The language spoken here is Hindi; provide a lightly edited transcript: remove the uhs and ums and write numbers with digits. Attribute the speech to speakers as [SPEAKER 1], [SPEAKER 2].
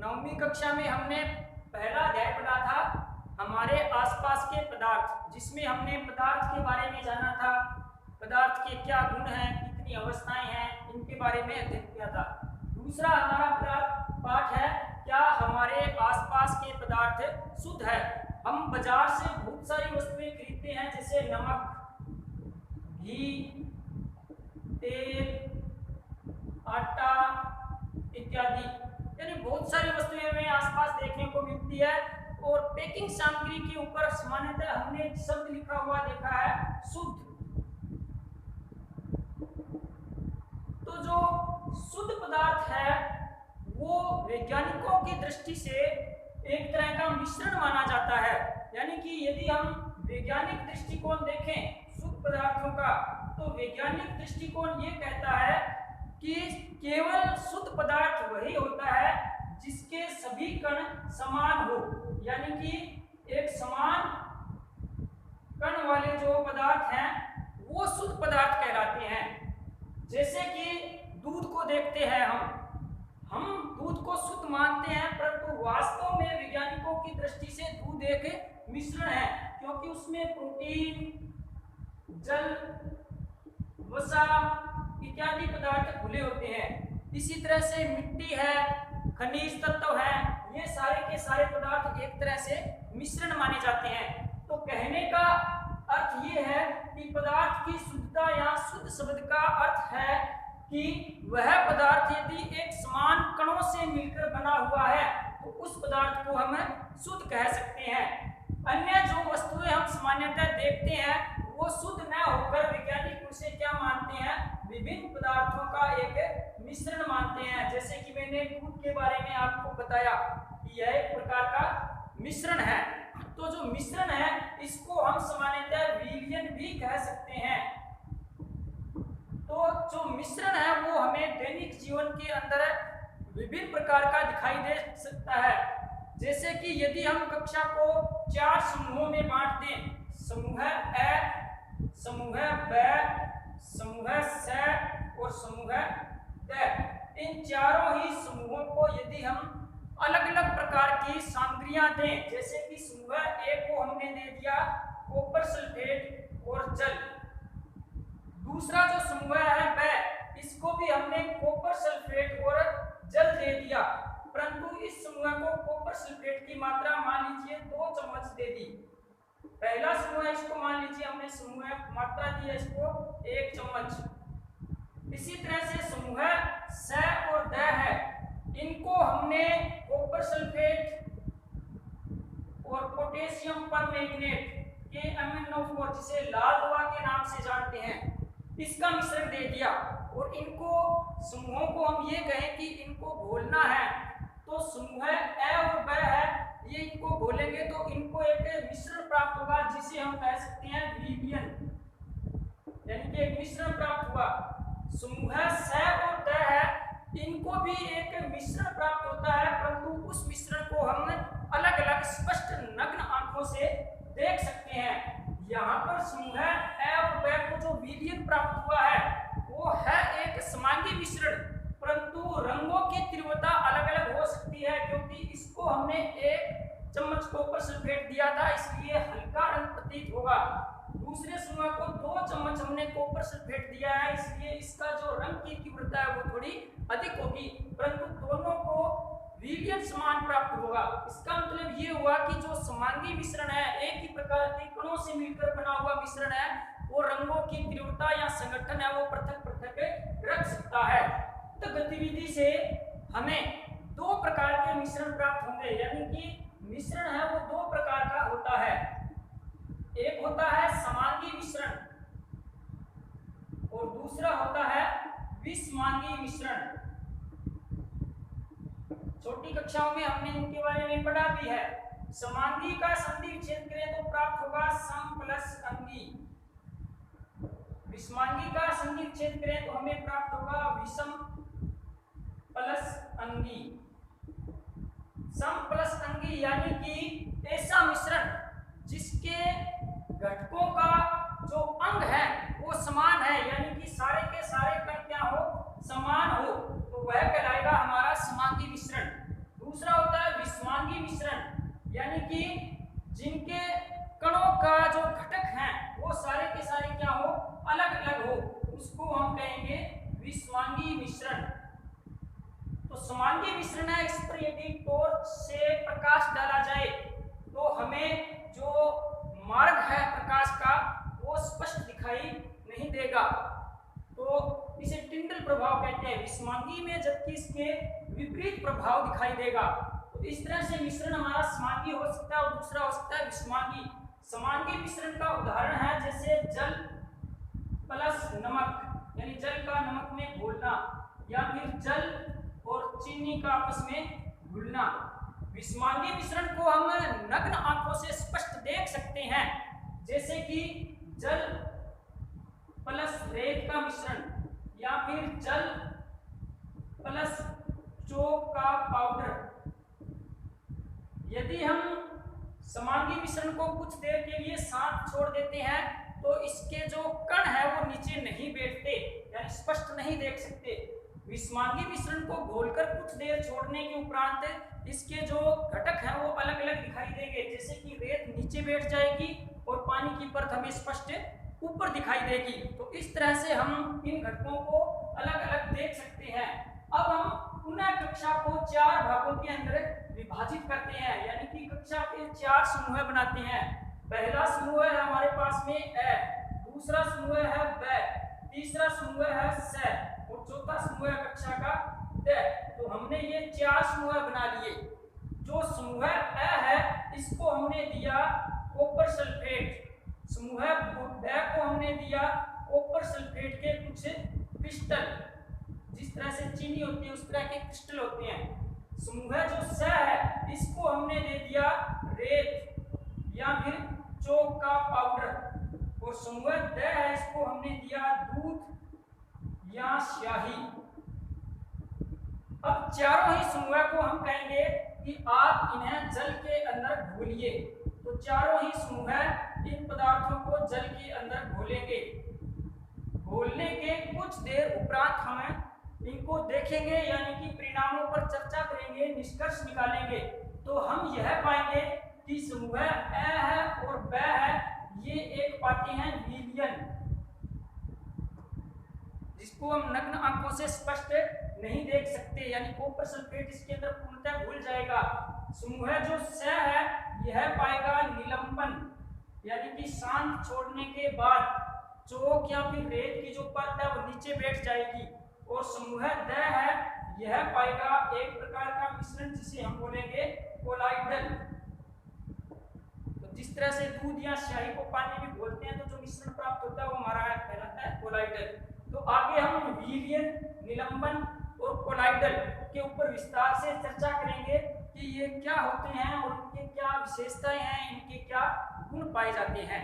[SPEAKER 1] नौवीं कक्षा में हमने पहला अध्याय पढ़ा था हमारे आसपास के पदार्थ, जिसमें हमने पदार्थ के बारे में जाना था, पदार्थ के क्या गुण हैं, कितनी अवस्थाएं हैं, इनके बारे में अध्ययन किया था। दूसरा हमारा पाठ है क्या हमारे आसपास के पदार्थ शुद्ध है। हम बाजार से बहुत सारी वस्तुएं खरीदते हैं, जैसे नमक, घी, तेल, आटा इत्यादि, यानी बहुत सारी वस्तुएं हमें आसपास देखने को मिलती है। और पैकिंग सामग्री के ऊपर सामान्यतः हमने शब्द लिखा हुआ देखा है शुद्ध। तो जो शुद्ध पदार्थ है वो वैज्ञानिकों की दृष्टि से एक तरह का मिश्रण माना जाता है। यानी कि यदि हम वैज्ञानिक दृष्टिकोण देखें शुद्ध पदार्थों का, तो वैज्ञानिक दृष्टिकोण ये कहता है कि केवल शुद्ध पदार्थ वही होता है जिसके सभी कण समान हो, यानी कि एक समान कण वाले जो पदार्थ हैं वो शुद्ध पदार्थ कहलाते हैं। जैसे कि दूध को देखते हैं, हम दूध को शुद्ध मानते हैं, परंतु वास्तव में वैज्ञानिकों की दृष्टि से दूध एक मिश्रण है, क्योंकि उसमें प्रोटीन, जल, वसा इत्यादि पदार्थ घुले होते हैं। इसी तरह से मिट्टी है, खनिज तत्व है, ये सारे के सारे पदार्थ एक तरह से मिश्रण माने जाते हैं। तो कहने का अर्थ ये है कि पदार्थ की शुद्धता या शुद्ध शब्द का अर्थ है कि वह पदार्थ यदि एक समान कणों से मिलकर बना हुआ है तो उस पदार्थ को हम शुद्ध कह सकते हैं। अन्य जो वस्तुएं हम सामान्यतः देखते हैं वो शुद्ध न होकर वैज्ञानिक उसे क्या मानते हैं, विभिन्न पदार्थों का एक मिश्रण मानते हैं। जैसे कि मैंने दूध के बारे में आपको बताया कि यह एक प्रकार का मिश्रण है। तो जो मिश्रण है इसको हम सामान्यतः विलयन भी कह सकते हैं। तो जो मिश्रण है वो हमें दैनिक जीवन के अंदर विभिन्न प्रकार का दिखाई दे सकता है। जैसे कि यदि हम कक्षा को 4 समूहों में बांट दें, समूह ए, समूह ब, समूह स और समूह द, इन चारों ही समूहों को यदि हम अलग अलग प्रकार की सामग्रियां दें, जैसे कि समूह ए को हमने दे दिया कॉपर सल्फेट और जल, दूसरा जो समूह है ब, इसको भी हमने कॉपर सल्फेट और जल दे दिया, परंतु इस समूह को कॉपर सल्फेट की मात्रा मान लीजिए 2 चम्मच दे दी। पहला समूह इसको मान लीजिए हमने समूह मात्रा दी है इसको 1 चम्मच। इसी तरह से समूह स और द है, इनको हमने कॉपर सल्फेट और पोटेशियम परमैंगनेट के MnO4 जिसे लाल दवा के नाम से जानते हैं, इसका मिश्रण दे दिया। और इनको समूहों को हम ये कहें कि इनको घोलना है, तो समूह ए और ब है, ये इनको घोलेंगे तो इनको एक मिश्रण प्राप्त होगा जिसे हम कह सकते हैं विलयन, यानी कि एक मिश्रण प्राप्त हुआ। समूह स और द है, इनको भी एक मिश्रण प्राप्त होता है, परंतु उस मिश्रण को हम अलग अलग स्पष्ट नग्न आंखों से देख सकते हैं। यहाँ पर समूह ए और ब को जो विलयन प्राप्त हुआ है वो है एक समांगी मिश्रण, परंतु रंगों की तीव्रता अलग अलग हो सकती है, क्योंकि इसको हमने 1 चम्मच कॉपर सल्फेट दिया था इसलिए हल्का रंग प्रतीत होगा। दूसरे समूह को 2 चम्मच हमने कॉपर सल्फेट दिया है इसलिए इसका जो रंग की तीव्रता है वो थोड़ी अधिक होगी, परंतु दोनों को विलयन समान प्राप्त होगा। इसका मतलब ये हुआ कि जो समांगी मिश्रण है, एक ही प्रकार के कणों से मिलकर बना हुआ मिश्रण है, वो रंगों की तीव्रता या संगठन है वो पृथक पृथक रख सकता है। तो गतिविधि से हमें 2 प्रकार के मिश्रण प्राप्त होंगे, यानी कि मिश्रण है वो 2 प्रकार का होता है। एक होता है समांगी मिश्रण और दूसरा होता है विसमांगी मिश्रण। छोटी कक्षाओं में हमने इनके बारे में पढ़ा भी है। समांगी का संधि विच्छेद करें तो प्राप्त होगा सम प्लस अंगी, विसमांगी का संधि विच्छेद करें तो हमें प्राप्त होगा विषम प्लस अंगी। सम प्लस अंगी यानी कि ऐसा मिश्रण जिसके घटकों का जो अंग है वो समान है, यानी कि सारे के सारे कण क्या हो, समान हो, तो वह कहलाएगा हमारा समांगी मिश्रण। दूसरा विषमांगी मिश्रण। तो समांगी मिश्रण है, इस पर यदि टॉर्च से प्रकाश डाला जाए तो हमें जो मार्ग है प्रकाश का वो स्पष्ट दिखाई नहीं देगा, तो इसे टिंडल प्रभाव कहते हैं विषमांगी में, जबकि इसके विपरीत प्रभाव दिखाई देगा। तो इस तरह से मिश्रण हमारा समांगी हो सकता है और दूसरा हो सकता है विषमांगी। समांगी मिश्रण का उदाहरण है जैसे जल प्लस नमक, यानी जल का नमक में घोलना, या फिर जल और चीनी का आपस में घुलना। विषमांगी मिश्रण को हम नग्न आंखों से स्पष्ट देख सकते हैं, जैसे कि जल प्लस रेत का मिश्रण, या फिर जल प्लस चौक का पाउडर। यदि हम समांगी मिश्रण को कुछ देर के लिए साथ छोड़ देते हैं तो इसके जो कण है वो नीचे नहीं बैठते, यानी स्पष्ट नहीं देख सकते। विषमांगी मिश्रण को घोलकर कुछ देर छोड़ने के उपरांत इसके जो घटक हैं वो अलग अलग दिखाई देंगे, जैसे कि रेत नीचे बैठ जाएगी और पानी की परत हमें स्पष्ट ऊपर दिखाई देगी। तो इस तरह से हम इन घटकों को अलग अलग देख सकते हैं। अब हम पुनः कक्षा को 4 भागों के अंदर विभाजित करते हैं, यानी कि कक्षा के 4 समूह बनाते हैं। पहला समूह है हमारे पास में ए, दूसरा समूह है ब, तीसरा समूह है स और चौथा समूह है कक्षा का द। तो हमने ये 4 समूह बना लिए। जो समूह ए है इसको हमने दिया कॉपर सल्फेट, समूह ब को हमने दिया कॉपर सल्फेट के कुछ क्रिस्टल, जिस तरह से चीनी होती है उस तरह के क्रिस्टल होते हैं। समूह जो स है इसको हमने दे दिया रेत या फिर चौक का पाउडर, और समूह द है इसको हमने दिया दूध या स्याही। अब चारों ही समूह को हम कहेंगे कि आप इन्हें जल के अंदर घोलिए। तो चारों ही समूह इन पदार्थों को जल के अंदर घोलेंगे। घोलने के कुछ देर उपरांत हम इनको देखेंगे, यानी कि परिणामों पर चर्चा करेंगे, निष्कर्ष निकालेंगे। तो हम यह पाएंगे कि समूह ए है और ब है, ये एक पाते हैं विलयन, जिसको हम नग्न आंखों से स्पष्ट नहीं देख सकते, यानी कॉपर सल्फेट इसके अंदर पूर्णतः घुल जाएगा। समूह जो स है यह पाएगा निलंबन, यानी कि शांत छोड़ने के बाद चौक या फिर रेत की जो परत है वो नीचे बैठ जाएगी। और समूह द है यह पाएगा एक प्रकार का मिश्रण जिसे हम बोलेंगे कोलाइडल। तो जिस तरह से दूध या स्याही को पानी में घोलते हैं तो जो मिश्रण प्राप्त होता है वो हमारा कहलाता है कोलाइडल। तो आगे हम विलयन, निलंबन और कोलाइडल के ऊपर विस्तार से चर्चा करेंगे कि ये क्या होते हैं और इनके क्या विशेषताएं हैं, इनके क्या गुण पाए जाते हैं।